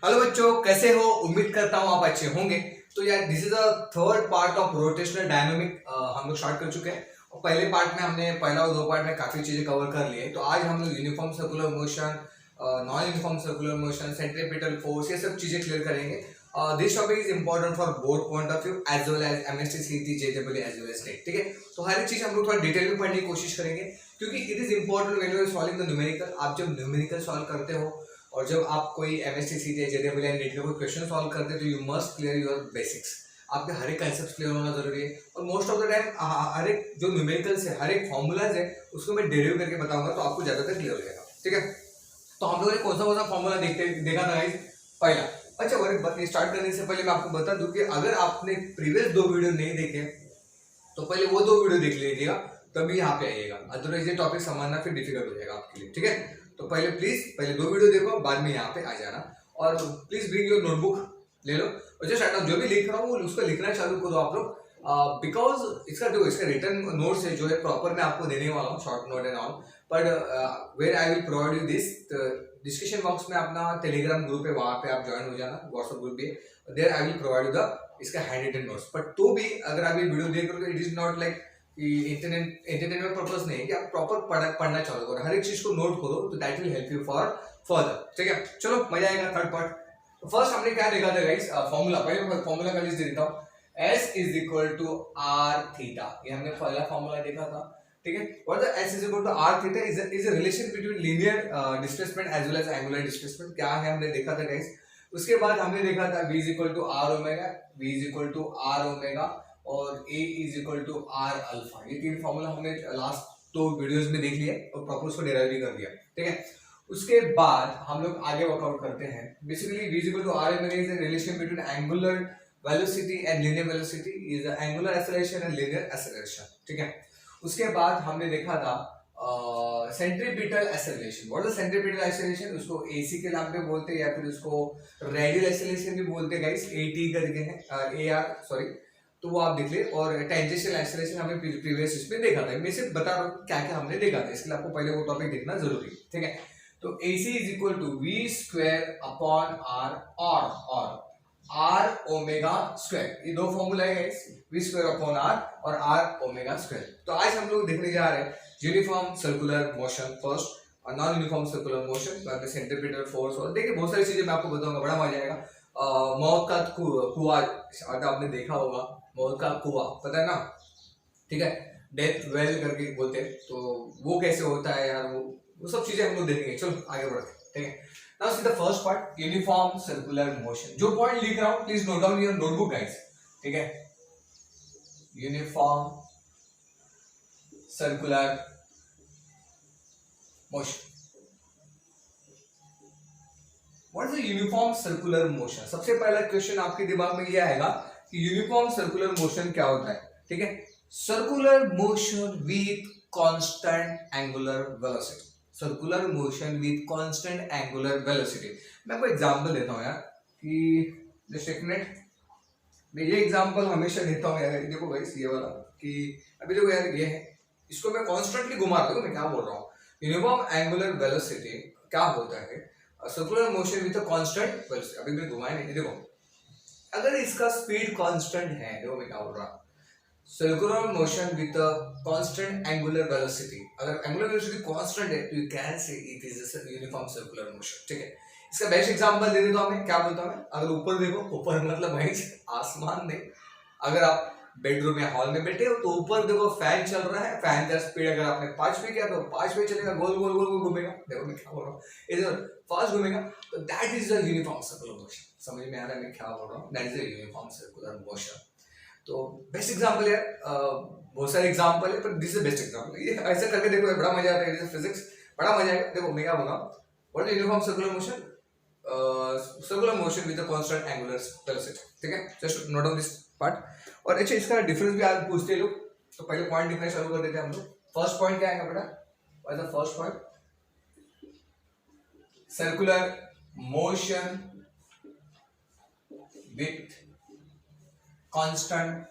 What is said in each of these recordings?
Hello बच्चों, कैसे हो? उम्मीद करता हूँ आप अच्छे होंगे। तो यार this is a third part of rotational dynamic हम लोग स्टार्ट कर चुके हैं। और पहले पार्ट में हमने पहला और दो पार्ट में काफी चीजें कवर कर ली है। तो आज हम लोग uniform circular motion, non uniform circular motion, centripetal force, ये सब चीजें क्लियर करेंगे। This topic is important for both point of view as well as MST, CT, JW as well as TET. ठीक है, तो हर एक चीज हम लोग थोड़ा डिटेल में पढ़ने की कोशिश करेंगे, क्योंकि it is important when you are solving the numerical. आप जब न्यूमेरिकल सॉल्व करते हो और जब आप कोई MST, CT, JW and NEET का कोई क्वेश्चन सॉल्व करते हैं, तो you must clear your basics. आपके हर एक कंसेप्ट क्लियर होना जरूरी है। और मोस्ट ऑफ द टाइम हर एक जो न्यूमेरिकल्स है, हर एक फॉर्मूलाज है, उसको मैं डेरिव करके बताऊंगा, तो आपको ज्यादातर क्लियर हो जाएगा। ठीक है, तो हम लोगों ने कौन सा फॉर्मूला देखा था गाइस? पहला। अच्छा, और एक बात स्टार्ट करने से पहले मैं आपको बता दूं कि अगर आपने प्रीवियस दो वीडियो नहीं देखे तो पहले वो दो वीडियो देख लीजिएगा, तभी यहाँ पे आइएगा। अदरवाइज ये टॉपिक समझना फिर डिफिकल्ट हो जाएगा आपके लिए। ठीक है, तो पहले दो वीडियो देखो, बाद में यहाँ पे आ जाना। और प्लीज ब्रिंग योर नोटबुक, ले लो और जस्ट जो भी लिख रहा हूँ उसको लिखना चालू करो आप लोग। बिकॉज इसका रिटर्न नोट्स है जो है प्रॉपर मैं आपको देने वाला हूँ, short note and all. But where I will provide you this discussion box में अपना टेलीग्राम ग्रुप है, वहां पे आप ज्वाइन हो जाना। व्हाट्सएप ग्रुप भी है, there I will provide you the इसका हैंड रिटन नोट्स। बट तो भी अगर आप ये वीडियो देख रहे हो, it is not like entertainment purpose नहीं है कि आप प्रॉपर पढ़ना चालू करो, हर एक चीज को नोट करो, तो that will help you for further. ठीक है, चलो मजा आएगा थर्ड पार्ट। तो फर्स्ट हमने क्या देखा था गाइस? फॉर्मूला। पहले फॉर्मूला का लिस्ट देता हूँ। S is equal to r theta, ये हमने पहला फॉर्मूला देखा था। ठीक है, और the S is equal to r theta is a relation between linear displacement as well as angular displacement. क्या है हमने देखा था गाइस। उसके बाद हमने देखा था V is equal to r omega, V is equal to r omega और A is equal to r alpha. ये तीन फॉर्मूला हमने लास्ट दो वीडियोस में देख लिया और प्रॉपर उसको डेराइव भी कर दिया। ठीक है, उसके बाद हम लोग आगे वर्कआउट करते हैं। Basically V is equal to R omega is a relation between angular velocity and linear velocity is the angular acceleration and linear acceleration। ठीक है, उसके बाद हमने देखा था centripetal acceleration. What is centripetal acceleration? उसको एसी के नाम पे बोलते हैं या फिर उसको रेडियल एक्सेलरेशन भी बोलते हैं गाइस, एटी करके है, एआर सॉरी। तो वो आप देख ले। और टेंजेंशियल एक्सेलरेशन हमने प्रीवियस इसमें देखा था। मैं सिर्फ बता रहा हूँ क्या क्या हमने देखा था, इसके लिए आपको पहले वो टॉपिक देखना जरूरी है। ठीक है, तो AC is equal to v square upon r और आर ओमेगा स्क्वायर। ये दो फॉर्मूला है, वी स्क्वायर अपॉन आर और आर ओमेगा स्क्वायर। तो आज हम लोग देखने जा रहे हैं यूनिफॉर्म सर्कुलर मोशन फर्स्ट और नॉन यूनिफॉर्म सर्कुलर मोशन, बाद में सेंट्रीपिटल फोर्स। और देखिए बहुत सारी चीजें मैं आपको बताऊंगा, बड़ा मजा आएगा। मौत का कुआं आपने देखा होगा, मौत का कुआं पता है ना? ठीक है, डेथ वेल करके बोलते हैं, तो वो कैसे होता है यार, वो सब चीजें हम लोग देखेंगे। चलो आगे बढ़ते हैं। ठीक है, now see the first part, uniform circular motion. जो पॉइंट लिख रहा हूं please note down your notebook guys. ठीक है, uniform circular motion. What is the uniform circular motion? सबसे पहला क्वेश्चन आपके दिमाग में ये आएगा कि यूनिफॉर्म सर्कुलर मोशन क्या होता है। ठीक है, circular motion with constant angular velocity. Circular motion with constant angular velocity. मैं आपको एग्जांपल देता हूं यार, कि जस्ट एक मिनट, मैं ये एग्जांपल हमेशा देता हूं यार। देखो गाइस ये वाला, कि अभी देखो यार ये है, इसको मैं कॉन्स्टेंटली घुमाता हूं, मैं क्या बोल रहा हूँ। यूनिफॉर्म एंगुलर वेलोसिटी क्या होता है? Circular motion with a constant velocity. अभी मैं घुमाया नहीं, देखो अगर इसका स्पीड कांस्टेंट है, देखो मैं क्या बोल रहा हूँ, circular motion with a constant angular velocity. अगर एंगुलर वेलोसिटी कांस्टेंट है तो you can say it is a uniform circular motion. ठीक है, इसका बेस्ट एग्जांपल दे देता हूं मैं, क्या बोलता हूं मैं? अगर ऊपर देखो, ऊपर मतलब भाई आसमान में, अगर आप बेडरूम या हॉल में बैठे हो तो ऊपर देखो फैन चल रहा है, फैन का स्पीड अगर आपने 5 पे किया तो 5 पे चलेगा, गोल गोल गोल गोल घूमेगा। देखो मैं क्या बोल रहा हूँ, इधर फास्ट घूमेगा, तो that is the uniform circular motion. समझ में आ रहा है मैं क्या बोल रहा हूँ? That is the uniform circular motion. तो बेस्ट एग्जांपल यार, बहुत सारे एग्जांपल है पर दिस इज बेस्ट एग्जांपल। ये ऐसा करके देखो, बड़ा मजा आता है, फिजिक्स बड़ा मजा आएगा। देखो मैं क्या बोल रहा हूँ, what is uniform circular motion? Circular motion with a constant angular velocity. ठीक है, just note down this part. और अच्छा, इसका डिफरेंस भी आज पूछते हैं लोग, तो पहले पॉइंट लिखना चालू कर देते हैं हम लोग। फर्स्ट पॉइंट क्या है बेटा? What is the first point? Circular motion with constant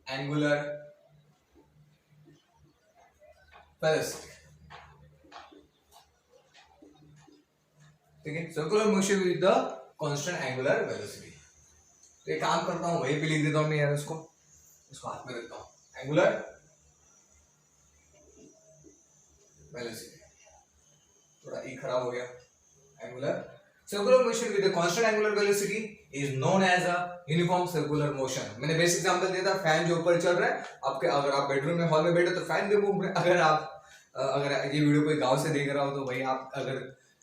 angular velocity. ठीक है, circular motion with the constant angular velocity. तो एक काम करता हूँ, वहीं पे लिख देता हूँ मैं यार, इसको हाथ में रखता हूँ, एंगुलर वेलोसिटी, थोड़ा ई खराब हो गया, angular circular motion with the constant angular velocity is known as a uniform circular motion. मैंने बेसिक एग्जांपल दिया था, फैन जो ऊपर चल रहा है आपके, अगर आप बेडरूम में हॉल में बैठे तो फैन के घूम रहे, अगर ये वीडियो कोई गांव से देख रहा हो तो भाई आप अगर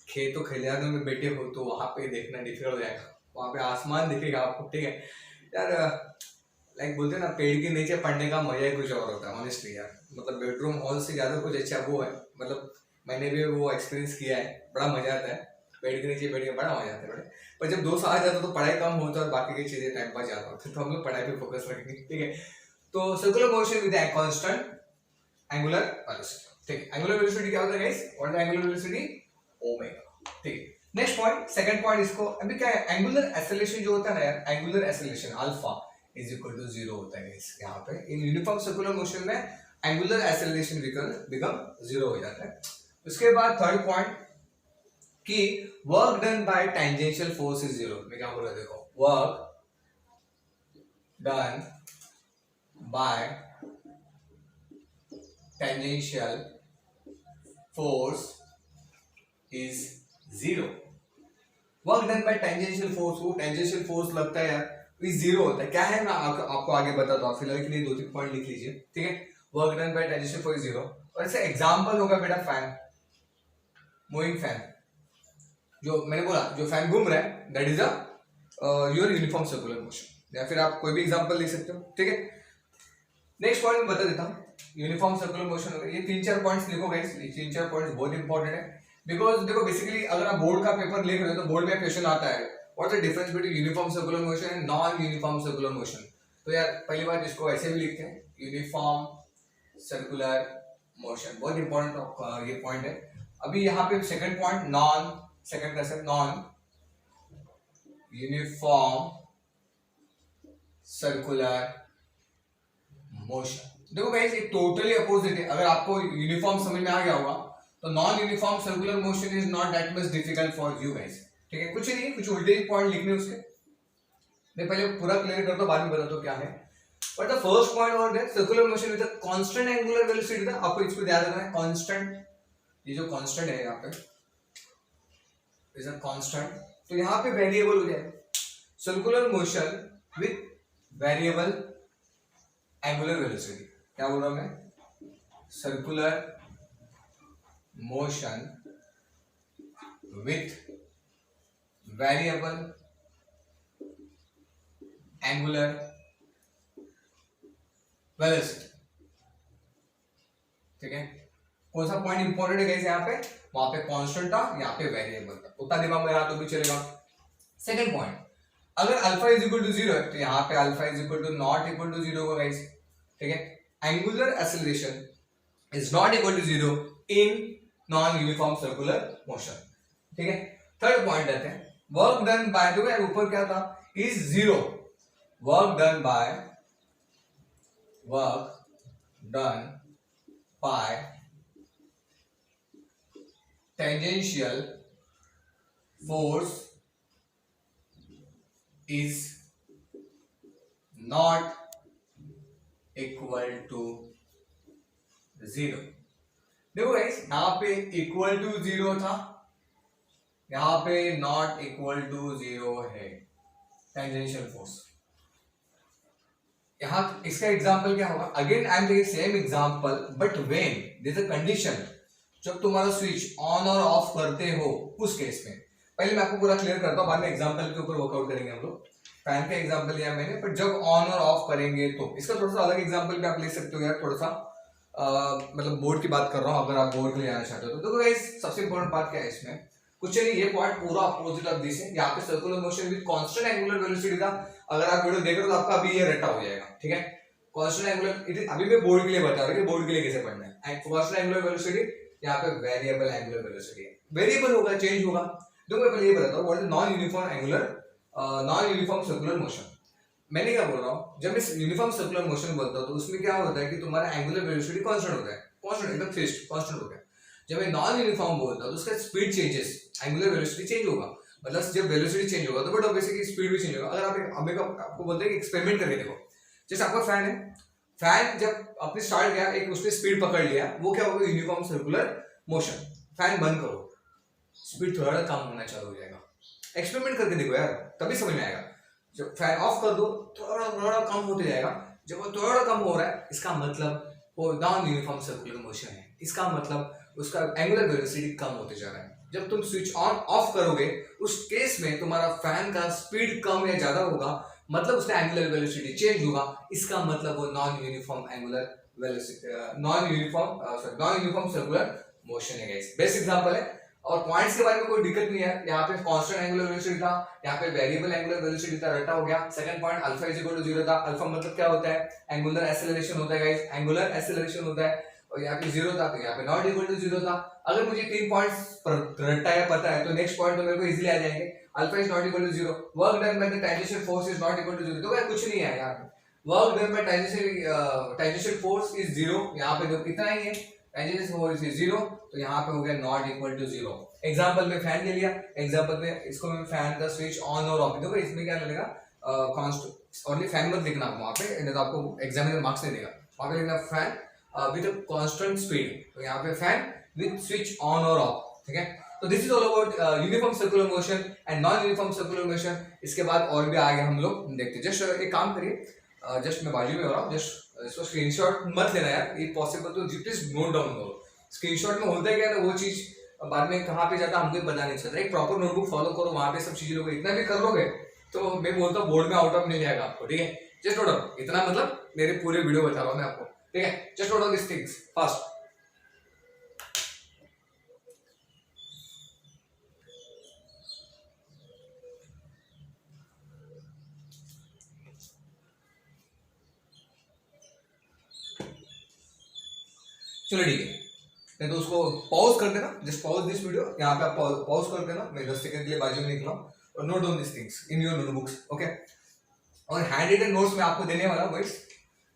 खेतों खलिहानों में बैठे हो तो वहां पे देखना डिफिकल्ट हो जाएगा, वहां पे आसमान दिखेगा आपको, ठीक है यार। लाइक बोलते हैं ना, पेड़ के नीचे पढ़ने का मजा ही कुछ और होता है ऑनेस्टली यार, मतलब बेडरूम हॉल से ज्यादा कुछ अच्छा वो है, मतलब मैंने भी वो एक्सपीरियंस किया है, बड़ा मजा आता है पेड़ के नीचे बैठ के, बड़ा मजा आता है बड़े। पर जब दोस्त आ जाता तो पढ़ाई कम होता और बाकी की चीजें टाइम पास ज्यादा होता, तो हम लोग पढ़ाई पे फोकस रखेंगे, ठीक है। तो circular motion with constant angular velocity, ठीक है। एंगुलर वेलोसिटी क्या होता है guys, what is angular velocity, omega, ठीक है। नेक्स्ट पॉइंट, सेकंड पॉइंट, इसको अभी क्या है, एंगुलर एक्सेलरेशन जो होता है ना यार, angular acceleration alpha is equal to 0 होता है गाइस। यहाँ पे इन यूनिफॉर्म सर्कुलर मोशन में एंगुलर एक्सेलरेशन बिकम 0 हो जाता है। उसके बाद थर्ड पॉइंट कि work done by tangential force is 0। मैं क्या बोल रहा, देखो, work done by tangential force is 0। Work done by tangential force, वो टेंजेंशियल फोर्स लगता है यार, इज 0 होता है। क्या है, मैं आपको आगे बताता हूँ, फिलहाल के लिए 2-3 पॉइंट लिख लीजिए, ठीक है। Work done by tangential force 0, और इसका एग्जांपल होगा बेटा फैन, मूविंग फैन, जो मैंने बोला जो फैन घूम रहा है, that is a your uniform circular motion, या फिर आप कोई भी एग्जांपल लिख सकते हो, ठीक है। नेक्स्ट पॉइंट मैं बता देता हूँ, यूनिफॉर्म सर्कुलर मोशन हो गया, ये 3-4 पॉइंट्स लिखो गाइस, ये 3-4 पॉइंट्स बहुत इंपॉर्टेंट है, बिकॉज देखो बेसिकली अगर आप बोर्ड का पेपर लिख रहे हो तो बोर्ड में क्वेश्चन आता है, what is the difference between uniform circular motion and non uniform circular motion. तो यार पहली बात इसको ऐसे भी लिखते हैं, यूनिफॉर्म सर्कुलर मोशन, बहुत इंपॉर्टेंट ये पॉइंट है। अभी यहाँ पे सेकंड पॉइंट, नॉन, सेकंड कैसे, नॉन यूनिफॉर्म सर्कुलर मोशन। देखो गाइस ये टोटली अपोजिट है, अगर आपको यूनिफॉर्म समझ में आ गया होगा तो non uniform circular motion is not that much difficult for you guys, ठीक है। कुछ नहीं, कुछ उल्टे पॉइंट लिखने उसके, मैं पहले पूरा क्लियर करता हूं, बाद में बताता हूं क्या है। बट द फर्स्ट पॉइंट और that circular motion with a constant angular velocity था, आपको इसको याद रखना है, कांस्टेंट, ये जो कांस्टेंट है यहाँ पे इज अ कांस्टेंट, तो यहाँ पे वेरिएबल हो जाए, circular motion with variable angular velocity. क्या बोल रहा हूं मैं, circular motion with variable angular velocity, ठीक है। कौन सा पॉइंट इंपॉर्टेंट है गाइस, यहाँ पे, वहां पे कांस्टेंट था, यहाँ पे वेरिएबल था, उतना दिमाग में रहा तो भी चलेगा। सेकंड पॉइंट, अगर अल्फा इज इक्वल टू 0 है तो यहाँ पे alpha is equal to not equal to 0 होगा गाइस, ठीक है। Angular acceleration is not equal to 0 in non uniform circular motion, ठीक है। थर्ड पॉइंट आते हैं, वर्क डन बाय, देखो ऊपर क्या था, is 0, work done by tangential force is not equal to 0। देखो गाइस यहाँ पे इक्वल टू 0 था, यहाँ पे नॉट इक्वल टू 0 है टेंजेंशियल फोर्स। यहाँ इसका एग्जांपल क्या होगा, again I am taking same example but when there is a condition, जब तुम्हारा स्विच ऑन और ऑफ करते हो उस केस में, पहले मैं आपको पूरा क्लियर करता हूँ, बाद में एग्जांपल के ऊपर वर्कआउट करेंगे हम लोग। फैन का एग्जांपल लिया मैंने, पर जब ऑन और ऑफ करेंगे तो इसका थोड़ा सा अलग एग्जांपल भी आप ले सकते हो यार, थोड़ा सा मतलब बोर्ड की बात कर रहा हूँ, अगर आप बोर्ड के लिए आना चाहते हो तो। देखो गाइस सबसे इंपॉर्टेंट बात क्या है इसमें, कुछ नहीं, ये पॉइंट पूरा अपोजिट ऑफ दिस है, यहाँ पे circular motion with constant angular velocity था, अगर आप वीडियो देख रहे हो तो आपका अभी ये रटा हो जाएगा, ठीक है। कांस्टेंट एंगुलर, अभी मैं बोर्ड के लिए बता रहा हूँ कि बोर्ड के लिए कैसे पढ़ना है। कांस्टेंट एंगुलर वेलोसिटी, यहाँ पे वेरिएबल एंगुलर वेलोसिटी है, वेरिएबल होगा, चेंज होगा। देखो मैं पहले ये बताता हूँ, what is non uniform circular motion. मैंने क्या बोल रहा हूँ, जब मैं यूनिफॉर्म सर्कुलर मोशन बोलता हूँ तो उसमें क्या होता है कि तुम्हारा एंगुलर वेलोसिटी कांस्टेंट होता है, कांस्टेंट एकदम फिक्स्ड कांस्टेंट होता है। जब ये नॉन यूनिफॉर्म बोलता है तो उसका speed changes, angular velocity change होगा, मतलब जब वेलोसिटी चेंज होगा तो बट ऑब्वियसली स्पीड भी चेंज होगा। अगर आप हमें आपको बोलते हैं कि एक्सपेरिमेंट करके देखो, जैसे आपका फैन है, फैन जब अपने स्टार्ट किया, एक उसने स्पीड पकड़ लिया, वो क्या होगा, यूनिफॉर्म सर्कुलर मोशन। फैन बंद करो, स्पीड थोड़ा कम होना चालू हो जाएगा। एक्सपेरिमेंट करके देखो यार, तभी समझ में आएगा। जब फैन ऑफ कर दो, थोड़ा थोड़ा कम होते जाएगा। जब वो थोड़ा कम हो रहा है, इसका मतलब वो नॉन यूनिफॉर्म सर्कुलर मोशन है, इसका मतलब उसका एंगुलर वेलोसिटी कम होते जा रहा है। जब तुम स्विच ऑन ऑफ करोगे, उस केस में तुम्हारा फैन का स्पीड कम या ज्यादा होगा, मतलब उसका एंगुलर वेलोसिटी चेंज होगा, इसका मतलब वो non uniform angular velocity, non uniform circular motion है गाइस। बेस्ट एग्जांपल है। और पॉइंट्स के बारे में कोई दिक्कत नहीं है, यहाँ पे कांस्टेंट एंगुलर वेलोसिटी था, यहाँ पे वेरिएबल एंगुलर वेलोसिटी था, रटा हो गया। Second point alpha is equal to 0 था। अल्फा मतलब क्या होता है, एंगुलर एक्सेलरेशन होता है गाइस, एंगुलर एक्सेलरेशन होता है। और यहाँ पे 0 था, तो यहाँ पे नॉट इक्वल टू 0 था। अगर मुझे 3 पॉइंट्स रटा है पता है, तो नेक्स्ट पॉइंट तो मेरे को इजीली आ जाएंगे। Alpha is not equal to 0, work done by the tangential force is not equal to 0, तो कुछ नहीं है यहाँ पे। Work done by tangential force is 0, यहाँ पे तो कितना ही है, टेंजेंशियल फोर्स इज 0, तो यहाँ पे हो गया नॉट इक्वल टू 0। एग्जांपल में फैन ले लिया, एग्जांपल में इसको मैं फैन का स्विच ऑन और ऑफ, देखो इसमें क्या लगेगा, कांस्टेंट, ओनली फैन मत लिखना वहां पे, नहीं तो आपको एग्जामिनर मार्क्स नहीं देगा। वहां पे लिखना फैन विद कांस्टेंट स्पीड, तो यहाँ पे फैन विद स्विच ऑन और ऑफ, ठीक है। तो this is all about uniform circular motion and non uniform circular motion. इसके बाद और भी आगे हम लोग देखते हैं। जस्ट एक काम करिए, जस्ट मैं बाजू में हो रहा हूँ, जस्ट इसको स्क्रीनशॉट मत लेना यार, ये पॉसिबल तो प्लीज नोट डाउन करो। स्क्रीनशॉट में होता है क्या ना, वो चीज बाद में कहाँ पे जाता हमको पता नहीं चलता। एक प्रॉपर नोटबुक फॉलो करो, वहां पे सब चीजें लोग इतना भी कर लोगे तो मैं बोलता हूँ बोर्ड में आउट ऑफ मिल जाएगा आपको, ठीक है। जस्ट नोट डाउन, इतना मतलब मेरे पूरे वीडियो बता रहा हूँ मैं आपको, ठीक है। Just note down this things fast. चलो ठीक है, नहीं तो उसको पॉज कर देना, जस्ट पॉज दिस वीडियो, यहाँ पे आप पॉज कर देना, मैं 10 सेकंड के लिए बाजू में निकला और note down this things in your notebooks, okay. और हैंड रिटन नोट्स में आपको देने वाला हूँ,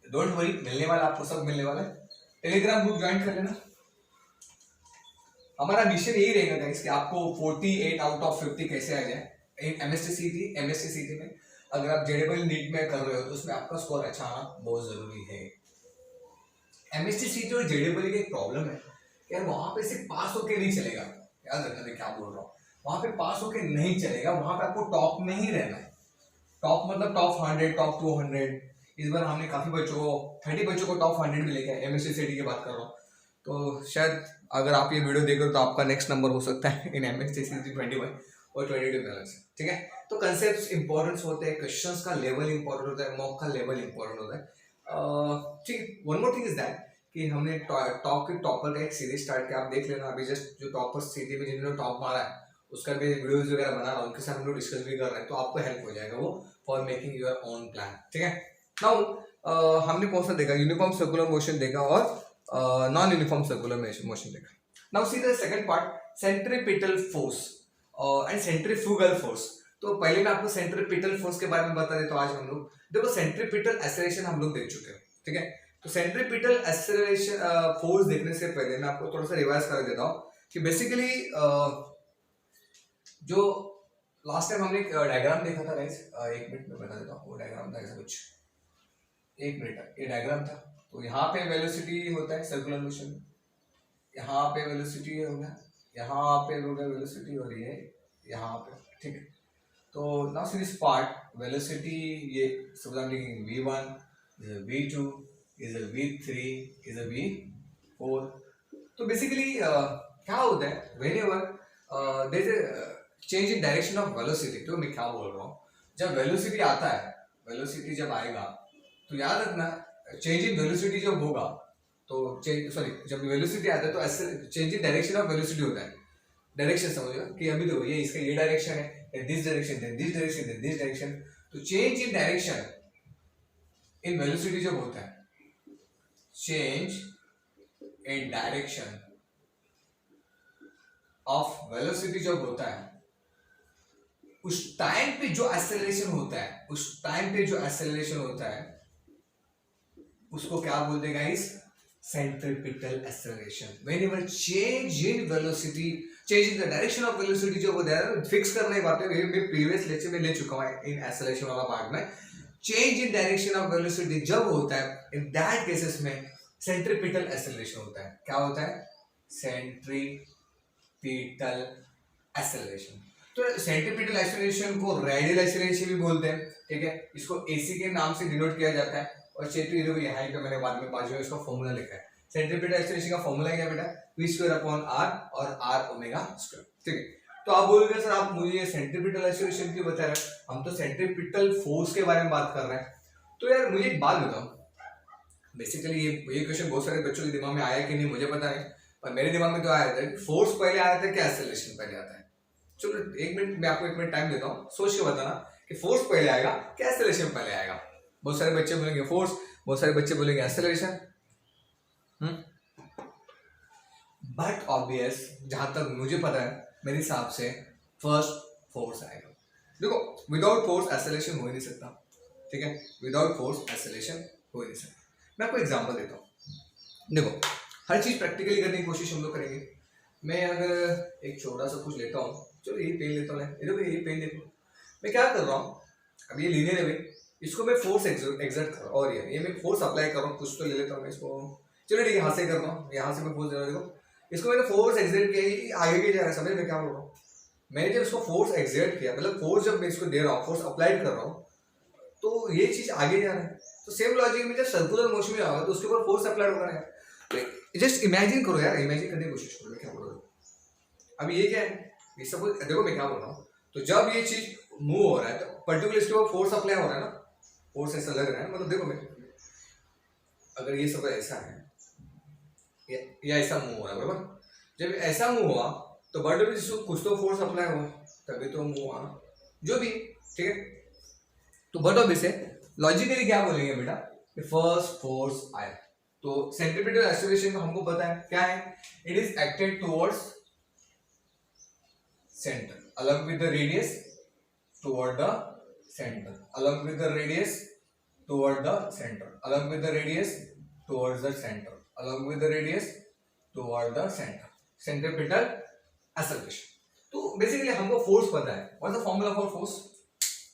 डोंट वरी, मिलने वाला आपको, सब मिलने वाला है। टेलीग्राम ग्रुप ज्वाइन कर लेना। हमारा मिशन यही रहेगा गाइस कि आपको 48 आउट ऑफ 50 कैसे आ जाए एमएसटी सीटी में। अगर आप जेडेबल नीट में कर रहे हो तो उसमें आपका स्कोर अच्छा आना बहुत जरूरी है। एमएसटी सीटी और जेडेबल की एक प्रॉब्लम है यार, वहां पे सिर्फ पास होके नहीं चलेगा, याद रखना मैं क्या बोल रहा हूँ, वहां पे पास होके नहीं चलेगा, वहां पे आपको टॉप में ही रहना है। टॉप मतलब टॉप 100, टॉप 200। इस बार हमने काफी बच्चों को, 30 बच्चों को टॉप 100 में लेके आए, एमएसटी सीटी की बात कर रहा हूँ। तो शायद अगर आप ये वीडियो देख रहे हो तो आपका नेक्स्ट नंबर हो सकता है इन एमएसटी सीटी 21 और 22 बैलेंस, ठीक है। तो कंसेप्ट इंपॉर्टेंट होते हैं, क्वेश्चंस का लेवल इंपॉर्टेंट होता है, मॉक का लेवल इंपॉर्टेंट होता है, ठीक। One more thing is that कि हमने टॉप के टॉपर का एक सीरीज स्टार्ट किया, आप देख लेना। अभी जस्ट जो टॉपर सिटी में जिन्होंने टॉप मारा है उसका भी वीडियोस वगैरह बना रहा हूँ, उनके साथ हम लोग डिस्कस भी कर रहे हैं, तो आपको हेल्प हो जाएगा वो for making your own plan, ठीक है। नाउ हमने कौन सा देखा, यूनिफॉर्म सर्कुलर मोशन देखा और नॉन यूनिफॉर्म सर्कुलर मोशन देखा। Now see the second part, centripetal force and centrifugal force. तो पहले मैं आपको सेंट्रीपिटल फोर्स के बारे में बता देता हूँ। आज हम लोग देखो सेंट्रीपिटल एक्सेलरेशन हम लोग देख चुके हैं, ठीक है। तो सेंट्रीपिटल एक्सेलरेशन फोर्स देखने से पहले मैं आपको थोड़ा सा रिवाइज कर देता हूँ कि बेसिकली जो लास्ट टाइम हमने डायग्राम देखा था गाइस, एक मिनट में बता देता हूँ वो डायग्राम था ऐसा कुछ, एक मिनट, ये डायग्राम था। तो यहाँ पे वेलोसिटी होता है सर्कुलर मोशन में, यहाँ पे वेलोसिटी हो गया, यहाँ पे हो गया वेलोसिटी और ये यहाँ पे, ठीक है। तो now see this part velocity, ये सब हम लिखेंगे v1 v2 is a v3 is a v4। तो बेसिकली क्या होता है, whenever there is a change in direction of velocity, तो मैं क्या बोल रहा हूँ, जब वेलोसिटी आता है, वेलोसिटी जब आएगा तो याद रखना चेंज इन वेलोसिटी जब होगा तो जब वेलोसिटी आता है तो change in direction of velocity होता है। डायरेक्शन समझो कि अभी देखो ये इसका ये डायरेक्शन है, this direction, then this direction, then this direction. तो change in direction in velocity जब होता है, change in direction of velocity जब होता है, उस टाइम पे जो एक्सेलरेशन होता है, उस टाइम पे जो एक्सेलरेशन होता है उसको क्या बोलते हैं guys, centripetal acceleration. Whenever change in velocity, change in the direction of velocity जो वो दे रहा है फिक्स करने की बात है, मैं प्रीवियस लेक्चर में ले चुका हूँ इन एक्सेलरेशन वाला पार्ट में. Change in direction of velocity जब होता है, इन दैट केसेस में सेंट्रीपिटल एक्सेलरेशन होता है. क्या होता है? Centripetal acceleration. तो सेंट्रीपिटल एक्सेलरेशन को रेडियल एक्सेलरेशन भी बोलते हैं. ठीक है, इसको एसी के नाम से डिनोट किया जाता है. और चेतु देखो यहाँ पे मैंने बाद में बाजू में इसका फॉर्मूला लिखा है. सेंट्रीपिटल एक्सेलरेशन का फॉर्मूला क्या बेटा? v²/r और r ओमेगा स्क्वायर. ठीक है, तो आप बोलोगे सर आप मुझे सेंट्रीपिटल एक्सेलरेशन क्यों बता रहे हैं? हम तो सेंट्रीपिटल फोर्स के बारे में बात कर रहे हैं. तो यार मुझे एक बात बताओ, बेसिकली ये क्वेश्चन बहुत सारे बच्चों के दिमाग में आया कि नहीं मुझे पता नहीं, पर मेरे दिमाग में तो आया था कि फोर्स पहले आया था क्या एक्सेलरेशन पहले आता है. चलो एक मिनट, मैं आपको एक मिनट टाइम देता हूँ, सोच के बताना कि फोर्स पहले आएगा क्या एक्सेलरेशन पहले आएगा. बहुत सारे बच्चे बोलेंगे फोर्स, बहुत सारे बच्चे बोलेंगे एक्सेलरेशन. बट ऑब्वियस जहां तक मुझे पता है मेरे हिसाब से फर्स्ट फोर्स आएगा. देखो विदाउट फोर्स एक्सेलरेशन हो ही नहीं सकता. ठीक है, विदाउट फोर्स एक्सेलरेशन हो ही नहीं सकता. मैं आपको एग्जांपल देता हूँ. देखो हर चीज प्रैक्टिकली करने की कोशिश हम लोग करेंगे. मैं अगर एक छोटा सा कुछ लेता हूँ, चलो ये पेन लेता हूँ, ये पेन देखो, मैं क्या कर रहा हूँ, अब ये लीनियर है भाई, इसको मैं फोर्स एग्जर्ट कर रहा हूँ और ये मैं फोर्स अप्लाई कर रहा हूँ. कुछ तो ले लेता हूँ मैं इसको, चलो ठीक है यहाँ से कर रहा हूँ, यहाँ से मैं फोर्स दे रहा हूँ. देखो इसको मैंने फोर्स एक्सर्ट किया, आगे भी जा रहा है. समझ मैं क्या बोल रहा हूँ? मैंने जब इसको फोर्स एक्सर्ट किया, मतलब फोर्स जब मैं इसको दे रहा हूँ, फोर्स अप्लाइड कर रहा हूँ, तो ये चीज आगे जा रहा है. तो सेम लॉजिक में जब सर्कुलर मोशन में आएगा तो उसके ऊपर फोर्स अप्लाइड होगा ना. तो जस्ट इमेजिन करो यार, इमेजिन करने की कोशिश करो मैं क्या बोल रहा हूँ. अब ये क्या है, ये सपोज देखो मैं क्या बोल रहा हूँ. तो जब ये चीज मूव हो रहा है तो पर्टिकुलर इसके ऊपर फोर्स अप्लाई हो रहा है ना, फोर्स ऐसा लग रहा है. मतलब देखो मैं अगर ये सब ऐसा है या ऐसा मूव हो रहा है, बराबर. जब ऐसा मूव हुआ तो बट कुछ तो फोर्स अप्लाई हुआ तभी तो मूव हुआ, जो भी. ठीक है, तो बट ऑब्वियस है लॉजिकली क्या बोलेंगे बेटा कि फर्स्ट फोर्स आया. तो सेंट्रीपिटल एक्सेलरेशन का हमको पता है क्या है, it is acted towards centre along with the radius toward the center, along with the radius toward the center, along with the radius towards the center, along with the radius toward the center. Centripetal acceleration. तो basically हमको force पता है. What the formula for force?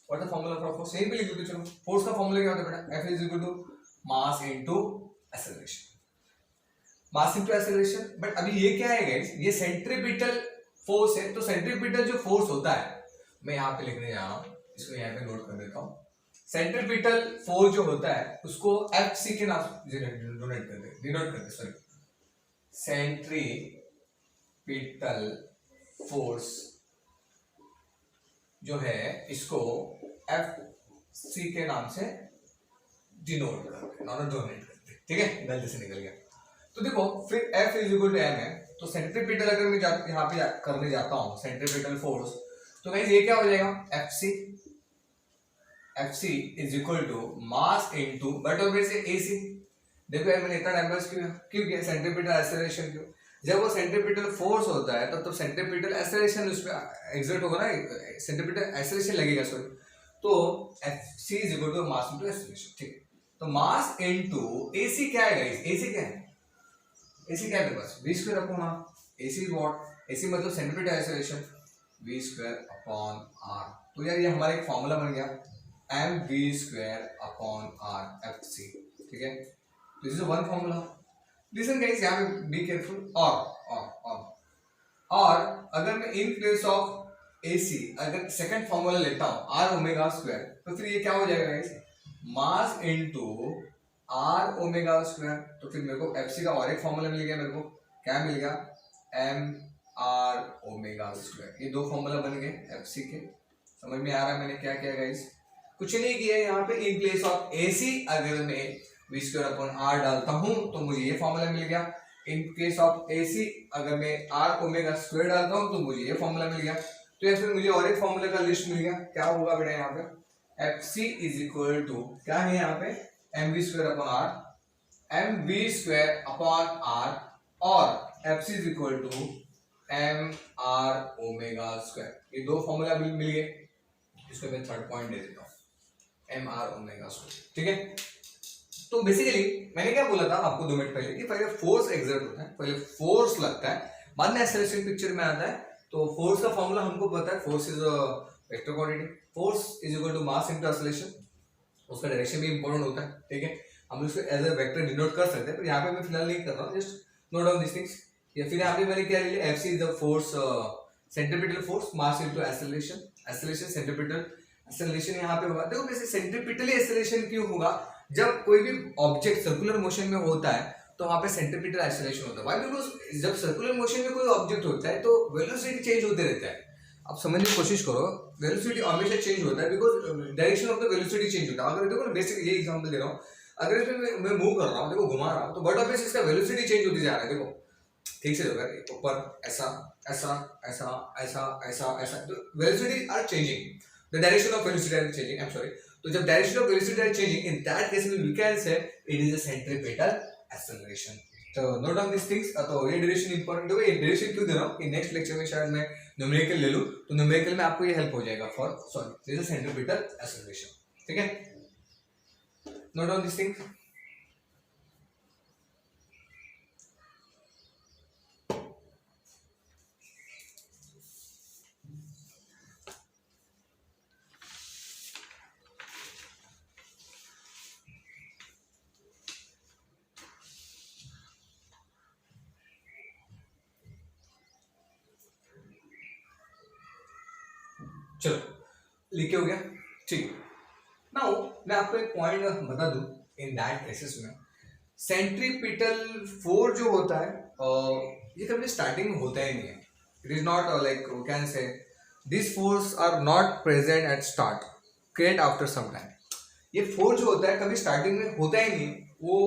What the formula for force? यहीं पे लिख दो. चलो force का फॉर्मूला क्या होता है बेटा? F is equal to mass into acceleration. Mass into acceleration. But अभी ये क्या है गाइस, ये सेंट्रीपिटल फोर्स है. तो सेंट्रीपिटल जो फोर्स होता है, मैं यहाँ पे लिखने जा रहा हूँ, इसको यहाँ पे नोट कर देता हूँ. सेंट्रीपिटल फोर्स जो होता है उसको FC के नाम से डिनोट करते सॉरी. सेंट्रीपिटल फोर्स जो है इसको FC के नाम से डिनोट करते. ठीक है, गलती से निकल गया. तो देखो फिर F is equal to M है. तो सेंट्रीपिटल अगर मैं यहाँ पे करने जाता हूँ सेंट्रीपिटल फोर्स, तो गाइस ये क्या हो जाएगा, FC is equal to mass into but obviously AC. देखो यार मैंने इतना नंबर्स क्यों किया, सेंट्रीपिटल एक्सेलरेशन क्यों. जब वो सेंट्रीपिटल फोर्स होता है तब तो सेंट्रीपिटल एक्सेलरेशन उसमें एक्सर्ट होगा ना, सेंट्रीपिटल एक्सेलरेशन लगेगा सॉरी. तो FC is equal to mass into acceleration. ठीक है, तो मास इनटू AC क्या है गाइस, AC क्या है, AC क्या है मेरे पास, v² upon r. AC what, AC मतलब centripetal acceleration, v² upon r. तो यार ये हमारा एक फॉर्मूला बन गया mv² अपॉन r FC. ठीक है, this is one formula. Listen guys यहाँ पे बी केयरफुल. और अगर मैं इन प्लेस ऑफ AC अगर सेकंड फॉर्मूला लेता हूँ r ओमेगा स्क्वायर, तो फिर ये क्या हो जाएगा guys, mass into r omega square. तो फिर मेरे को FC का और एक फॉर्मूला मिल गया, मेरे को क्या मिल गया, mr ओमेगा स्क्वायर. ये दो फॉर्मूला बन गए FC के. समझ में आ रहा है मैंने क्या किया गाइस? कुछ नहीं किया. यहाँ पे इन प्लेस ऑफ AC अगर मैं v² अपॉन r डालता हूँ तो मुझे ये फॉर्मूला मिल गया. इन केस ऑफ AC अगर मैं r ओमेगा स्क्वायर डालता हूँ तो मुझे ये फॉर्मूला मिल गया. तो या फिर मुझे और एक फॉर्मूला का लिस्ट मिल गया. क्या होगा बेटा यहाँ पे, FC इज इक्वल टू क्या है यहाँ पे, mv² upon r, mv² upon r और FC is equal to mr omega square. ये दो फॉर्मूला मिल गए. इसको मैं थर्ड पॉइंट दे देता हूँ, mr ओमेगा स्क्वायर. ठीक है, तो बेसिकली मैंने क्या बोला था आपको 2 मिनट पहले कि पहले फोर्स एक्सर्ट होता है, पहले फोर्स लगता है, बाद में एक्सेलरेशन पिक्चर में आता है। तो फोर्स का फॉर्मूला हमको पता है, force is vector quantity, force is equal to mass into acceleration. उसका डायरेक्शन भी इंपॉर्टेंट होता है, ठीक है, हम उसको एज अ वेक्टर डिनोट कर सकते हैं, पर यहाँ पे मैं फिलहाल नहीं कर रहा हूँ, just note down this things. या फिर यहाँ पे मैंने क्या लिया, F C is the force, centripetal force, mass into acceleration, acceleration centripetal acceleration यहाँ पे होगा। देखो वैसे सेंट्रीपिटली एक्सेलरेशन क्यों होगा, जब कोई भी ऑब्जेक्ट सर्कुलर मोशन में होता है तो वहां पे सेंट्रीपिटल एक्सेलरेशन होता है। व्हाई? बिकॉज जब सर्कुलर मोशन में कोई ऑब्जेक्ट होता है तो वेलोसिटी चेंज होते रहता है। आप समझने की कोशिश करो, वेलोसिटी हमेशा चेंज होता है because direction of the velocity change होता है। अगर देखो ना, बेसिक ये एग्जांपल दे रहा हूँ, अगर इसमें मैं मूव कर रहा हूँ, देखो घुमा रहा हूँ, तो बट ऑफ इसका वेलोसिटी चेंज होती जा रहा है। देखो ठीक से होगा, ऊपर ऐसा ऐसा ऐसा ऐसा ऐसा ऐसा, तो velocity are changing, the direction of velocity are changing, I am sorry. तो जब direction of velocity are changing, in that case we can say it is a centripetal acceleration. तो नोट डाउन दिस थिंग्स। तो ये duration important है। ये duration क्यों दे रहा हूँ कि नेक्स्ट लेक्चर में शायद मैं न्यूमेरिकल ले लूँ, तो न्यूमेरिकल में आपको ये हेल्प हो जाएगा for sorry this is centripetal acceleration, ठीक है। Note down this things. चलो लिखे हो गया, ठीक। नाउ मैं आपको एक पॉइंट बता दूं, इन दैट केसेस में सेंट्रीपिटल फोर्स जो होता है ये कभी स्टार्टिंग में होता ही नहीं है। It is not like we can say this force are not present at start, create after some time. ये फोर्स जो होता है कभी स्टार्टिंग में होता ही नहीं, वो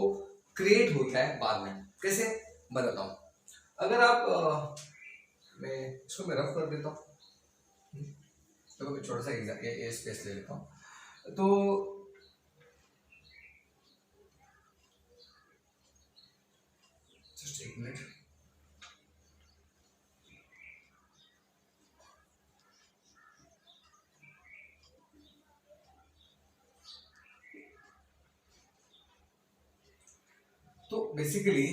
क्रिएट होता है बाद में। कैसे बताता हूँ, अगर आप मैं इसको मैं रफ कर देता हूँ, तो छोटा सा ये स्पेस ले लेता हूँ। तो जस्ट एक मिनट, तो बेसिकली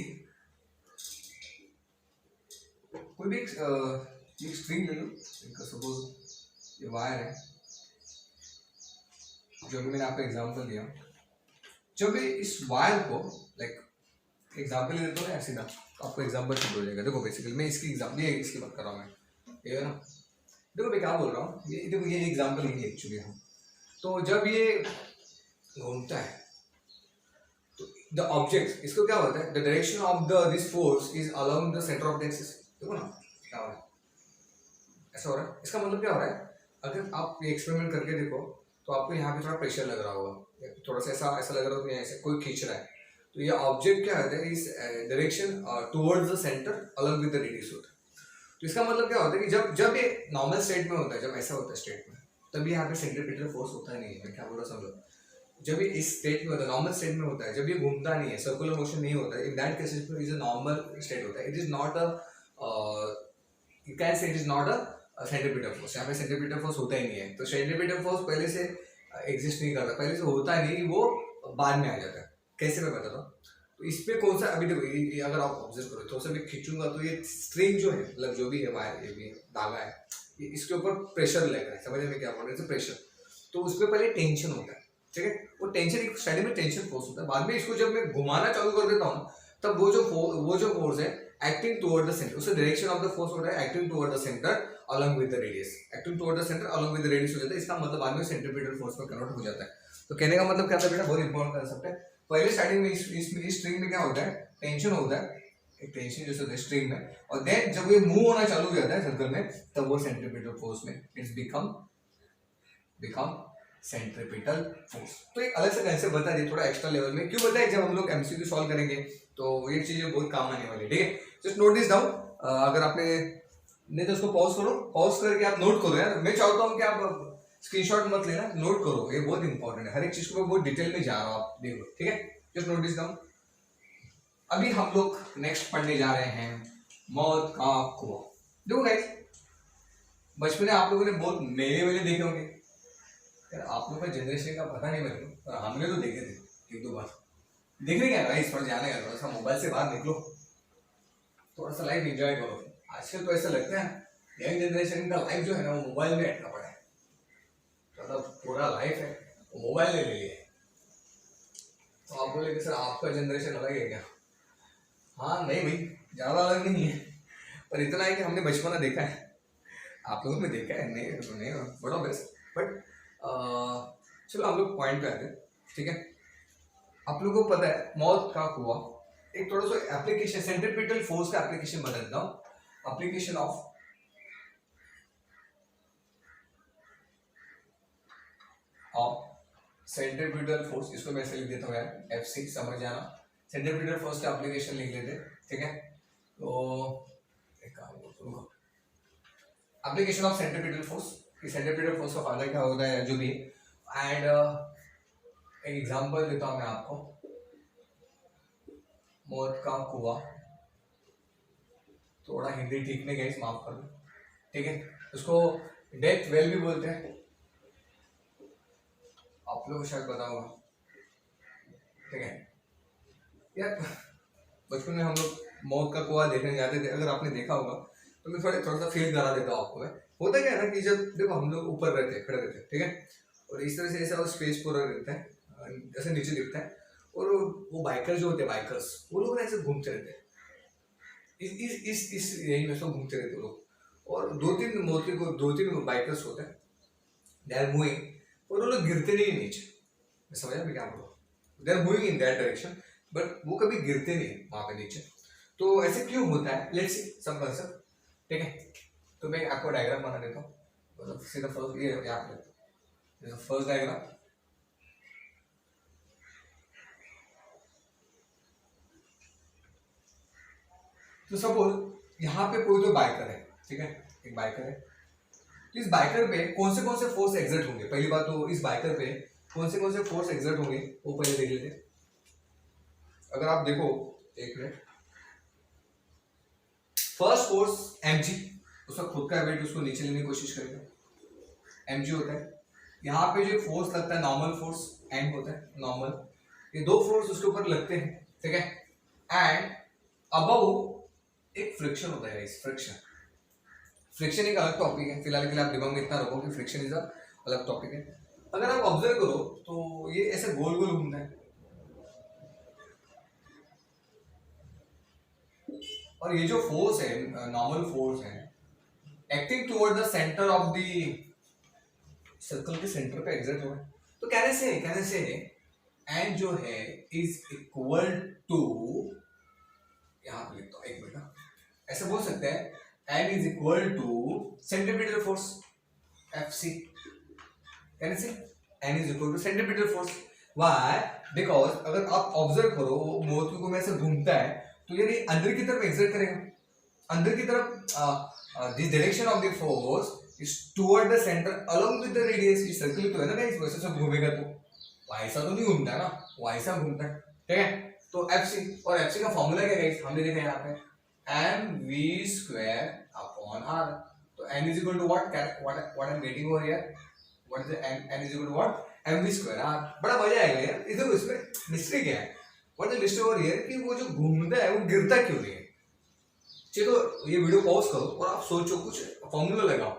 कोई भी एक स्ट्रिंग ले लो, सपोज ये वायर है, जो भी मैंने आपको एग्जांपल दिया। जब भी इस वायर को लाइक एग्जांपल ले लेते हो ना सीधा, तो आपको एग्जांपल शुरू हो जाएगा। देखो बेसिकली मैं इसकी एग्जांपल, ये इसकी बात कर रहा हूँ मैं, ये है ना। देखो मैं क्या बोल रहा हूँ, ये देखो ये एग्जांपल ही एक्चुअली हम, तो जब ये घूमता है तो द ऑब्जेक्ट, इसको क्या होता है, the direction of the this force is along the centre of the axis. देखो ना क्या हो रहा है, ऐसा हो रहा है। इसका मतलब क्या हो रहा है, अगर आप ये एक्सपेरिमेंट करके देखो तो आपको यहाँ पे थोड़ा प्रेशर लग रहा होगा, थोड़ा सा ऐसा ऐसा लग रहा होगा, ऐसे कोई खींच रहा है, तो ये ऑब्जेक्ट क्या होता है, इस direction towards the centre along with the radius होता है। तो इसका मतलब क्या होता है कि जब जब ये नॉर्मल स्टेट में होता है, जब ऐसा होता है स्टेट में, तभी यहाँ पे सेंट्रीपिटल फोर्स होता नहीं है। मैं क्या बोल रहा समझो, जब ये इस स्टेट में होता है, नॉर्मल स्टेट में होता है, जब ये घूमता नहीं है, सर्कुलर मोशन नहीं होता है, इन that case it is a normal state होता है। It is not a you can say it is not a centripetal force. यहाँ पे सेंट्रीपिटल फोर्स होता ही नहीं है। तो सेंट्रीपिटल फोर्स पहले से एग्जिस्ट नहीं करता, पहले से होता नहीं, वो बाद में आ जाता है। कैसे मैं बताता हूँ, तो इस पे कौन सा, अभी देखो ये अगर आप ऑब्जर्व करो, थोड़ा सा मैं खींचूंगा तो ये स्ट्रिंग जो है, मतलब जो भी है वायर, ये भी धागा है, ये इसके ऊपर प्रेशर लग रहा है, समझ में क्या बोल रहे हैं, प्रेशर। तो उस पर पहले टेंशन होता है, ठीक है, वो टेंशन एक स्टार्टिंग में टेंशन फोर्स होता है, बाद में इसको जब मैं घुमाना चालू कर देता हूँ तब वो जो फोर्स है एक्टिंग टुवर्ड द सेंटर, उसका डायरेक्शन ऑफ द फोर्स होता है acting toward the centre along with the radius, acting toward the centre along with the radius हो जाता है। इसका मतलब बाद में सेंट्रीपिटल फोर्स में कन्वर्ट हो जाता है। तो कहने का मतलब क्या था बेटा, बहुत इंपॉर्टेंट कांसेप्ट है। पहले स्टार्टिंग में इस स्ट्रिंग में क्या होता है, टेंशन होता है, एक टेंशन जैसे होता है स्ट्रिंग में, और देन जब ये मूव होना चालू हो जाता है सर्कल में, तब वो सेंट्रीपिटल फोर्स में इट्स बिकम सेंट्रीपिटल फोर्स। तो एक अलग से कंसेप्ट बता दिए, थोड़ा एक्स्ट्रा लेवल में क्यों बताए, जब हम लोग एमसीक्यू सॉल्व करेंगे तो ये चीजें बहुत काम आने वाली है, ठीक है। Just note this down. अगर आपने नहीं तो उसको पॉज करो, पॉज करके आप नोट करो यार। मैं चाहता हूँ कि आप स्क्रीनशॉट मत लेना, नोट करो, ये बहुत इंपॉर्टेंट है। हर एक चीज को मैं बहुत डिटेल में जा रहा हूँ, आप देख लो, ठीक है। Just note this down. अभी हम लोग नेक्स्ट पढ़ने जा रहे हैं मौत का कुआं। देखो गाइस, बचपन में आप लोगों ने बहुत मेले देखे होंगे यार, आप लोगों का जनरेशन का पता नहीं मेरे को, पर हमने तो देखे थे एक दो बार। देख रहे क्या गाइस, थोड़ा जाने का, थोड़ा सा मोबाइल से बाहर निकलो, थोड़ा सा लाइफ एंजॉय करो। आजकल तो ऐसा लगता है यंग जनरेशन का लाइफ जो है ना वो मोबाइल में अटका पड़ा है, मतलब पूरा लाइफ है वो मोबाइल ने ले लिया है। तो आप बोले कि सर आपका जनरेशन अलग है क्या? हाँ नहीं भाई, ज़्यादा अलग नहीं है, पर इतना है कि हमने बचपना देखा है, आप लोगों ने देखा है, नहीं तो नहीं बड़ा बेस्ट। बट चलो हम लोग पॉइंट पे आते हैं, ठीक है। आप लोगों को पता है मौत का कुआं एक थोड़ा सा एप्लीकेशन, सेंट्रीपिटल फोर्स का एप्लीकेशन बदलता हूँ, एप्लीकेशन ऑफ सेंट्रीपिटल फोर्स, इसको मैं ऐसे लिख देता हूँ यार, FC समझ जाना। सेंट्रीपिटल फोर्स का एप्लीकेशन लिख लेते, ठीक है। तो एक काम करो, एप्लीकेशन ऑफ सेंट्रीपिटल फोर्स, कि सेंट्रीपिटल फोर्स का फायदा क्या होता है जो भी, एंड एक एग्जांपल देता हूँ मैं आपको, मौत का कुआं, थोड़ा हिंदी ठीक नहीं गई, माफ कर दो, ठीक है। उसको डेथ वेल भी बोलते हैं, आप लोगों को शायद पता होगा, ठीक है यार। बचपन में हम लोग मौत का कुआं देखने जाते थे, अगर आपने देखा होगा तो मैं थोड़ा सा फील करा देता हूँ आपको मैं। होता क्या है ना कि जब देखो हम लोग ऊपर रहते खड़े रहते हैं, ठीक है, और इस तरह से ऐसा स्पेस पूरा रहता है, ऐसे नीचे दिखता है, और वो बाइकर जो होते हैं, बाइकर्स, वो लोग ऐसे घूमते रहते हैं, इस रेंज में सब घूमते रहते हैं लोग, और दो तीन बाइकर्स होते हैं, दे आर मूविंग, और वो लोग गिरते नहीं नीचे, मैं समझा मैं क्या बोल रहा हूँ, they are moving in that direction, but वो कभी गिरते नहीं वहां पे नीचे। तो ऐसे क्यों होता है, लेट्स सी सम कंसेप्ट, ठीक है। तो मैं आपको डायग्राम बना देता हूँ, मतलब सीधा फर्स्ट ये यहाँ पे फर्स्ट डायग्राम, तो सपोज यहाँ पे कोई तो बाइकर है, ठीक है, एक बाइकर है, तो इस बाइकर पे कौन से फोर्स एग्जर्ट होंगे, पहली बात तो इस बाइकर पे कौन से फोर्स एग्जर्ट होंगे वो पहले देख लेते हैं। अगर आप देखो, एक मिनट, फर्स्ट फोर्स mg, उसका खुद का वेट उसको नीचे लेने की कोशिश करेगा, mg होता है। यहाँ पे जो फोर्स लगता है नॉर्मल फोर्स, n होता है नॉर्मल, ये दो फोर्स उसके ऊपर लगते हैं, ठीक है, एंड अबव एक फ्रिक्शन होता है, फ्रिक्शन, फ्रिक्शन एक अलग टॉपिक है, फिलहाल के लिए आप दिमाग में इतना रखो कि फ्रिक्शन इज अ अलग टॉपिक है। अगर आप ऑब्जर्व करो तो ये ऐसे गोल गोल घूमता है, और ये जो फोर्स है, नॉर्मल फोर्स है, acting toward the centre of the circle के सेंटर पे एग्जर्ट हो रहा है। तो कहने से एन जो है इज इक्वल टू, यहां पे लिखता हूं, एक मिनट, ऐसे बोल सकते हैं N is equal to centripetal force FC, कहने से N is equal to centripetal force. Why? Because अगर आप ऑब्जर्व करो मोती को में से घूमता है, तो ये अंदर की तरफ एक्सर्ट करेगा, अंदर की तरफ, this direction of the force is toward the centre along with the radius, ये सर्कल तो है ना गाइस, वैसे सब घूमेगा तो ऐसा तो नहीं घूमता है ना, वो ऐसा घूमता है, ठीक है। तो FC, और FC का फॉर्मूला क्या गाइस, हमने देखा यहाँ पे mv² अपॉन r, तो n is equal to what I'm getting over here, what is the n is equal to what, mv² r। बड़ा मजा आएगा यार, इधर इसमें मिस्ट्री क्या है, what is mystery over here, कि वो जो घूमता है वो गिरता क्यों नहीं है। चलो तो ये वीडियो पॉज करो और आप सोचो, कुछ फॉर्मूला लगाओ,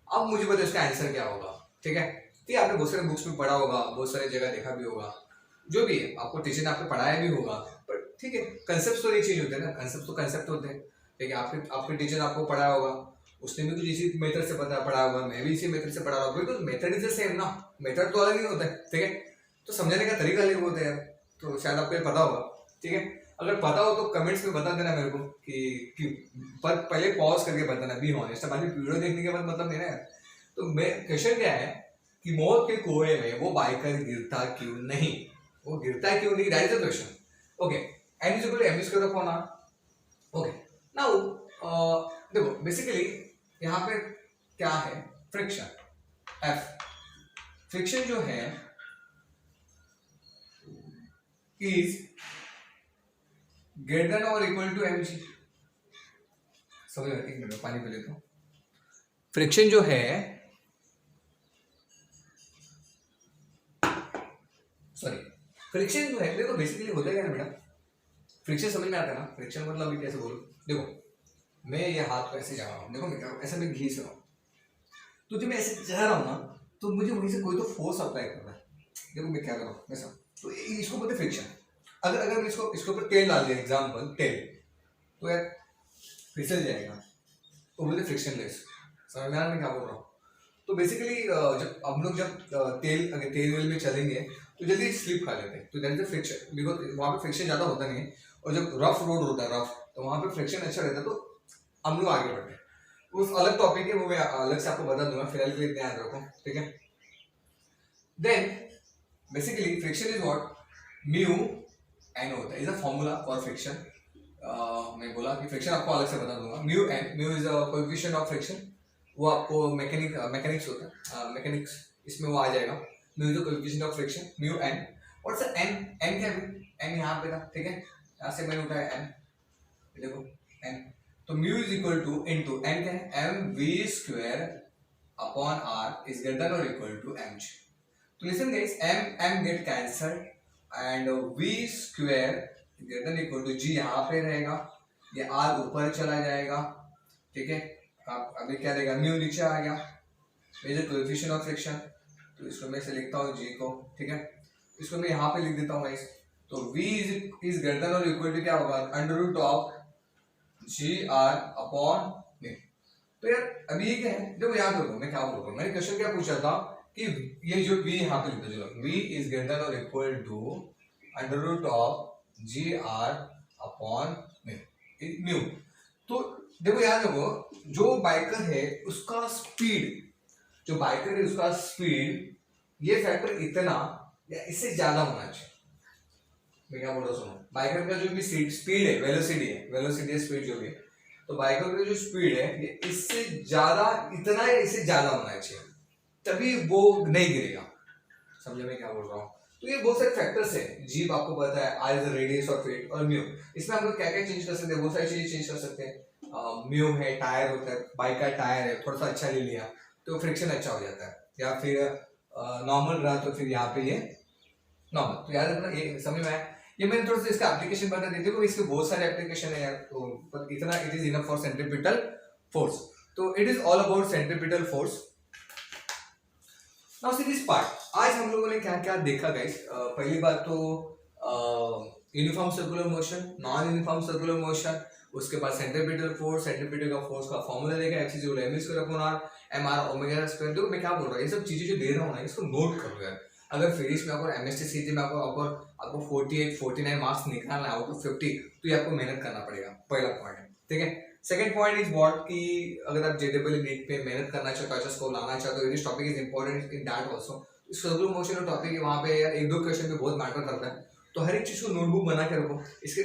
अब मुझे बताओ इसका आंसर क्या होगा, ठीक है। तो आपने बहुत सारे बुक्स में पढ़ा होगा, बहुत सारी जगह देखा भी होगा, जो भी है आपको टीचर ने आपको पढ़ाया भी होगा, पर ठीक है, कंसेप्ट तो नहीं चेंज होते ना, कंसेप्ट होते हैं, ठीक है। आपके टीचर ने आपको पढ़ाया होगा, उसने भी कुछ इसी मेथड से पढ़ा होगा, मैं भी इसी मेथड से पढ़ा रहा हूँ, because method is the same ना, मेथड तो अलग ही होता है, ठीक है, तो समझाने का तरीका अलग होता है यार, तो शायद आपको ये पता होगा, ठीक है। अगर पता हो तो कमेंट्स में बता देना मेरे को कि पर पहले पॉज करके बताना, बी ऑनेस्ट, अब वीडियो देखने के बाद मतलब नहीं ना। तो मैं क्वेश्चन क्या है कि मौत के कुएं में वो बाइकर गिरता क्यों नहीं, वो गिरता क्यों नहीं, that is the question, okay. n is equal to mv² upon r, okay. Now देखो बेसिकली यहाँ पे क्या है, फ्रिक्शन F, फ्रिक्शन जो है इज ग्रेटर देन और इक्वल टू mg, समझ रहे, एक मिनट पानी पी लेता हूँ। फ्रिक्शन जो है, सॉरी, फ्रिक्शन जो है देखो बेसिकली होता है क्या ना बेटा, फ्रिक्शन समझ में आता है ना, फ्रिक्शन मतलब अभी कैसे बोलूं, देखो मैं ये हाथ को ऐसे जा रहा हूँ, देखो मैं क्या ऐसे मैं घीस रहा हूँ, तो जब मैं ऐसे जा रहा हूँ ना तो मुझे वहीं से कोई तो फोर्स अप्लाई कर रहा है, देखो मैं क्या कर रहा हूँ ऐसा, तो इसको बोलते फ्रिक्शन। अगर अगर मैं इसको ऊपर तेल डाल दिया, एग्जाम्पल तेल, तो यार फिसल जाएगा, तो बोलते फ्रिक्शन लेस। समझ में आ रहा मैं क्या बोल रहा हूँ? तो बेसिकली जब हम लोग तेल अगर तेल वेल में चलेंगे तो जल्दी स्लिप खा लेते हैं, तो दैट इज फ्रिक्शन, बिकॉज वहाँ पे फ्रिक्शन ज़्यादा होता नहीं है, और जब रफ रोड होता है रफ, तो वहाँ पे फ्रिक्शन अच्छा रहता है, तो हम लोग आगे बढ़ते हैं। उस अलग टॉपिक है, वो मैं अलग से आपको बता दूंगा, फिलहाल के लिए ध्यान रखो, ठीक है। Then basically friction is what, mu N होता है, is a formula for friction. मैं बोला कि फ्रिक्शन आपको अलग से बता दूंगा। Mu is a coefficient of friction, वो आपको मैकेनिक्स होता है, मैकेनिक्स इसमें वो आ जाएगा। Mu is the coefficient of friction, mu N. और सर एन, एन क्या है? एन यहाँ पे था, ठीक है, यहाँ से मैंने उठाया एन, देखो एन, तो mu is equal to into N क्या है, M V square upon R is greater than और इक्वल टू एम जी। तो listen guys, M get cancelled and V square greater than equal to G यहाँ पे रहेगा, ये are ऊपर चला जाएगा, ठीक है। आप अभी क्या देगा, म्यू नीचे आ गया, मेजर कोएफिशिएंट ऑफ फ्रिक्शन, तो इसको मैं से लिखता हूँ जी को, ठीक है, इसको मैं यहाँ पे लिख देता हूँ गाइस। तो v इज ग्रेटर देन और इक्वल टू क्या होगा, under root of g r upon mu. तो यार अभी ये क्या है, देखो याद रखो मैं क्या बोल रहा हूँ, मैंने क्वेश्चन क्या पूछा था कि ये जो v यहाँ पे लिख दो, चलो v इज ग्रेटर देन और equal to under root of g r upon mu. तो देखो याद रखो, जो बाइकर है उसका स्पीड, जो बाइकर है उसका स्पीड, ये फैक्टर इतना या इससे ज्यादा होना चाहिए। मैं क्या बोल रहा हूँ सुनो, बाइकर का जो भी स्पीड है, वेलोसिटी है स्पीड जो भी है, तो बाइकर का जो स्पीड है ये इससे ज्यादा, इतना या इससे ज्यादा होना चाहिए, तभी वो नहीं गिरेगा। समझे मैं क्या बोल रहा हूँ? तो ये बहुत सारे फैक्टर्स है, जीप आपको पता है, r is the radius of it, और म्यू, इसमें हम लोग क्या क्या चेंज कर सकते हैं, बहुत सारी चीजें चेंज कर सकते हैं। म्यू है, टायर होता है, बाइक का टायर है, थोड़ा सा अच्छा ले लिया तो फ्रिक्शन अच्छा हो जाता है, या फिर नॉर्मल रहा तो फिर यहाँ पे ये नॉर्मल। तो याद रखना, ये समझ में आया। ये मैंने थोड़ा सा इसका एप्लीकेशन बता देते को, इसके बहुत सारे एप्लीकेशन है यार, तो पर इतना it is enough for centripetal force. तो it is all about centripetal force. Now see this part, आज हम लोगों ने क्या क्या देखा गाइस। पहली बात तो uniform circular motion, non uniform circular motion, उसके बाद सेंट्रीपिटल फोर्स, सेंट्रीपिटल का फोर्स का फॉर्मूला देखा, F is equal to mv square upon r, mr omega square. देखो मैं क्या बोल रहा हूँ, ये सब चीजें जो दे रहा हूँ ना, इसको नोट करो यार। अगर फिजिक्स में आपको एमएसटी सीटी में आपको 48 49 मार्क्स निकालना है आउट ऑफ 50, तो ये आपको मेहनत करना पड़ेगा, पहला पॉइंट है, ठीक है। सेकंड पॉइंट इज व्हाट कि अगर आप जेडब्ल्यू नीट पे मेहनत करना चाहते हो, अच्छा स्कोर लाना चाहते हो, this topic is important in that also. Circular motion का टॉपिक है, वहाँ पे यार एक दो क्वेश्चन पे बहुत मैटर करता है, तो हर एक चीज को नोटबुक बना के रखो। इसके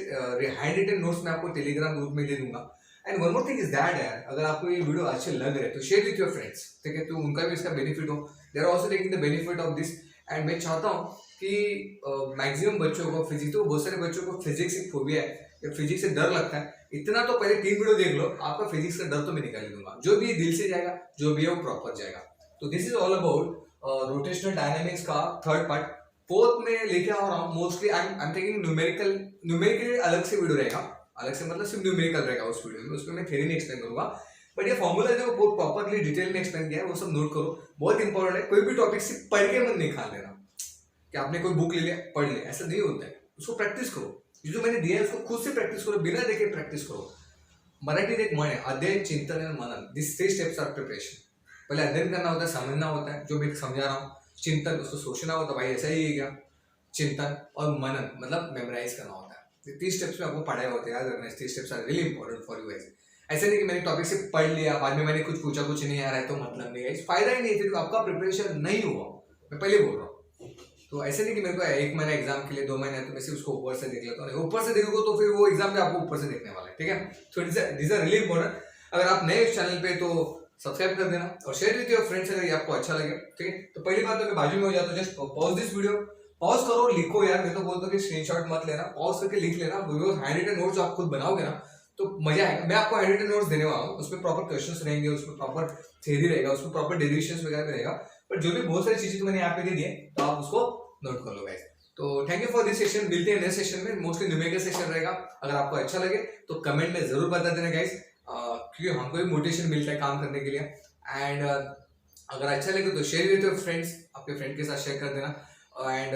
हैंड रिटन नोट्स मैं आपको टेलीग्राम ग्रुप में दे दूंगा। And one more thing is that यार, अगर आपको ये वीडियो अच्छे लग रहे तो शेयर विथ योर फ्रेंड्स, ठीक है, तो उनका भी इसका बेनिफिट हो, they are also taking the benefit of this. And मैं चाहता हूँ कि मैक्सिमम बच्चों को फिजिक्स, तो बहुत सारे बच्चों को फिजिक्स से फोबिया है या फिजिक्स से डर लगता है, इतना तो पहले 3 वीडियो देख लो, आपका फिजिक्स का डर तो मैं निकाल दूंगा। जो भी दिल से जाएगा, जो भी है वो प्रॉपर जाएगा। तो this is all about rotational dynamics का थर्ड पार्ट। फोर्थ में लेके आ रहा हूँ mostly I am taking numerical अलग से वीडियो रहेगा, अलग से मतलब सिर्फ न्यूमेरिकल रहेगा उस वीडियो में, उसमें मैं थ्योरी नहीं एक्सप्लेन करूंगा, बट ये फॉर्मूला जो बहुत प्रॉपरली डिटेल में एक्सप्लेन किया है वो सब नोट करो, बहुत इंपॉर्टेंट है। कोई भी टॉपिक सिर्फ पढ़ के मत निकाल देना कि आपने कोई बुक ले लिया पढ़ लिया, ऐसा नहीं होता है, उसको प्रैक्टिस करो। जो मैंने दिया है उसको खुद से प्रैक्टिस करो, बिना देखे प्रैक्टिस करो। मराठी एक मन है, अध्ययन चिंतन एंड मनन, दिस 3 स्टेप्स आर प्रिपरेशन। पहले अध्ययन करना होता है, समझना होता है जो मैं समझा रहा हूँ, चिंतन उसको सोचना होता है, भाई ऐसा ही है क्या, चिंतन, और मनन मतलब मेमोराइज करना होता है। 3 स्टेप्स में आपको पढ़ाए होते हैं, याद रखना 3 steps are really important for you guys. ऐसा नहीं कि मैंने टॉपिक से पढ़ लिया, बाद में मैंने कुछ पूछा, कुछ नहीं आ रहा है तो मतलब नहीं है, फायदा ही नहीं है, फिर आपका प्रिपरेशन नहीं हुआ, मैं पहले बोल रहा हूँ। तो ऐसे नहीं कि मेरे को 1 महीना एग्जाम के लिए 2 महीने तो मैं सिर्फ उसको ऊपर से देख लेता हूँ, ऊपर से देखोगे तो फिर वो एग्जाम में आपको ऊपर से देखने वाला है, ठीक है। So this are really important. अगर आप नए इस चैनल पे तो सब्सक्राइब कर देना और शेयर विद योर फ्रेंड्स अगर ये आपको अच्छा लगे, ठीक है। तो पहली बात तो मैं बाजू में हो जाता हूँ, just pause this video, pause करो, लिखो यार, मैं तो बोलता हूँ कि स्क्रीनशॉट मत लेना, पॉज करके लिख लेना, बिकॉज हैंड रिटन नोट्स आप खुद बनाओगे ना तो मजा आएगा। मैं आपको हैंड रिटन नोट्स देने वाला हूँ, उसमें प्रॉपर क्वेश्चंस रहेंगे, उसमें प्रॉपर थ्योरी रहेगा, उसमें प्रॉपर डेरिवेशंस वगैरह रहेगा, बट जो भी बहुत सारी चीजें तो मैंने यहाँ पे दे दी है तो आप उसको नोट कर लो गाइस। तो thank you for this session, मिलते हैं नेक्स्ट सेशन में, मोस्टली न्यूमेरिकल सेशन रहेगा। अगर आपको अच्छा लगे तो कमेंट में जरूर बता देना गाइस, क्योंकि हमको भी मोटिवेशन मिलता है काम करने के लिए। एंड अगर अच्छा लगे तो शेयर विद योर फ्रेंड्स, आपके फ्रेंड के साथ शेयर कर देना। एंड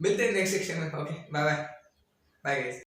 मिलते हैं नेक्स्ट सेक्शन में। Okay, bye bye bye guys.